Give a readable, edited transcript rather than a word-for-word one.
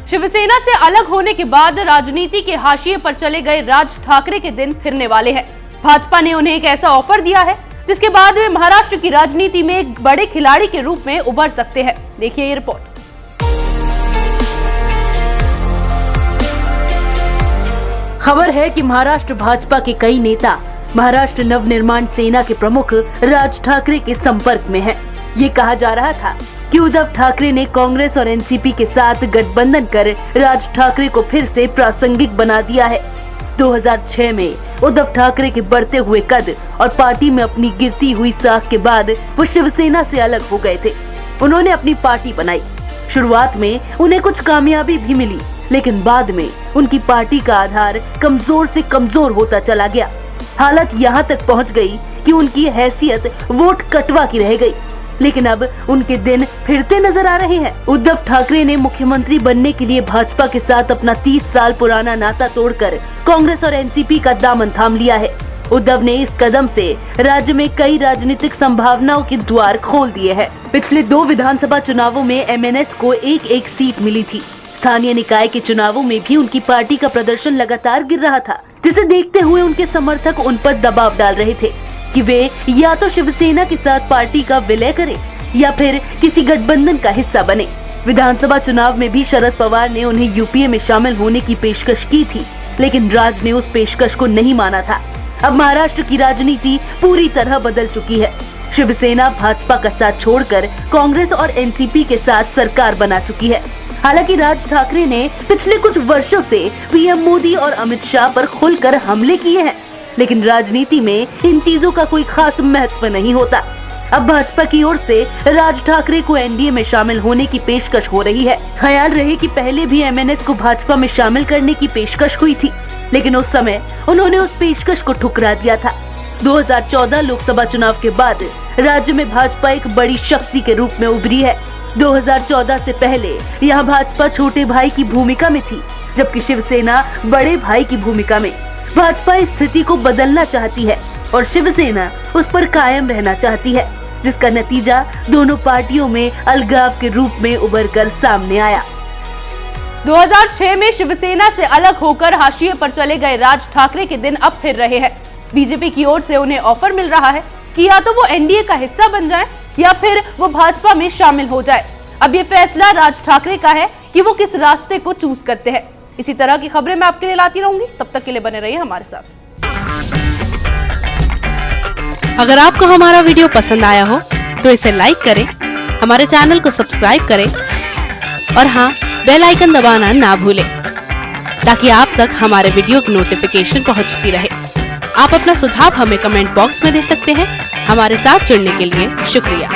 शिवसेना से अलग होने के बाद राजनीति के हाशिए पर चले गए राज ठाकरे के दिन फिरने वाले हैं। भाजपा ने उन्हें एक ऐसा ऑफर दिया है जिसके बाद वे महाराष्ट्र की राजनीति में एक बड़े खिलाड़ी के रूप में उभर सकते हैं। देखिए ये रिपोर्ट। खबर है कि महाराष्ट्र भाजपा के कई नेता महाराष्ट्र नवनिर्माण सेना के प्रमुख राज ठाकरे के संपर्क में हैं। ये कहा जा रहा था कि उद्धव ठाकरे ने कांग्रेस और एनसीपी के साथ गठबंधन कर राज ठाकरे को फिर से प्रासंगिक बना दिया है। 2006 में उद्धव ठाकरे के बढ़ते हुए कद और पार्टी में अपनी गिरती हुई साख के बाद वो शिवसेना से अलग हो गए थे। उन्होंने अपनी पार्टी बनाई। शुरुआत में उन्हें कुछ कामयाबी भी मिली, लेकिन बाद में उनकी पार्टी का आधार कमजोर से कमजोर होता चला गया। हालत यहाँ तक पहुँच गई कि उनकी हैसियत वोट कटवा की रह गई। लेकिन अब उनके दिन फिरते नजर आ रहे हैं। उद्धव ठाकरे ने मुख्यमंत्री बनने के लिए भाजपा के साथ अपना 30 साल पुराना नाता तोड़कर कांग्रेस और एनसीपी का दामन थाम लिया है। उद्धव ने इस कदम से राज्य में कई राजनीतिक संभावनाओं के द्वार खोल दिए हैं। पिछले 2 विधानसभा चुनावों में एमएनएस को एक सीट मिली थी। स्थानीय निकाय के चुनावों में भी उनकी पार्टी का प्रदर्शन लगातार गिर रहा था, जिसे देखते हुए उनके समर्थक उन पर दबाव डाल रहे थे कि वे या तो शिवसेना के साथ पार्टी का विलय करें या फिर किसी गठबंधन का हिस्सा बने। विधानसभा चुनाव में भी शरद पवार ने उन्हें यूपीए में शामिल होने की पेशकश की थी, लेकिन राज ने उस पेशकश को नहीं माना था। अब महाराष्ट्र की राजनीति पूरी तरह बदल चुकी है। शिवसेना भाजपा का साथ छोड़कर कांग्रेस और एनसीपी के साथ सरकार बना चुकी है। हालांकि राज ठाकरे ने पिछले कुछ वर्षों से पीएम मोदी और अमित शाह पर खुलकर हमले किए हैं, लेकिन राजनीति में इन चीजों का कोई खास महत्व नहीं होता। अब भाजपा की ओर से राज ठाकरे को एनडीए में शामिल होने की पेशकश हो रही है। ख्याल रहे कि पहले भी एमएनएस को भाजपा में शामिल करने की पेशकश हुई थी, लेकिन उस समय उन्होंने उस पेशकश को ठुकरा दिया था। 2014 लोकसभा चुनाव के बाद राज्य में भाजपा एक बड़ी शक्ति के रूप में उभरी है। 2014 से पहले यहाँ भाजपा छोटे भाई की भूमिका में थी, जबकि शिवसेना बड़े भाई की भूमिका में। भाजपा इस स्थिति को बदलना चाहती है और शिवसेना उस पर कायम रहना चाहती है, जिसका नतीजा दोनों पार्टियों में अलगाव के रूप में उभरकर सामने आया। 2006 में शिवसेना से अलग होकर हाशिए पर चले गए राज ठाकरे के दिन अब फिर रहे हैं। बीजेपी की ओर से उन्हें ऑफर मिल रहा है कि या तो वो एनडीए का हिस्सा बन जाए या फिर वो भाजपा में शामिल हो जाए। अब ये फैसला राज ठाकरे का है कि वो किस रास्ते को चूज करते हैं। इसी तरह की खबरें मैं आपके लिए लाती रहूंगी, तब तक के लिए बने रहिए हमारे साथ। अगर आपको हमारा वीडियो पसंद आया हो तो इसे लाइक करें, हमारे चैनल को सब्सक्राइब करें और हाँ, बेल आइकन दबाना ना भूलें ताकि आप तक हमारे वीडियो की नोटिफिकेशन पहुंचती रहे। आप अपना सुझाव हमें कमेंट बॉक्स में दे सकते हैं। हमारे साथ जुड़ने के लिए शुक्रिया।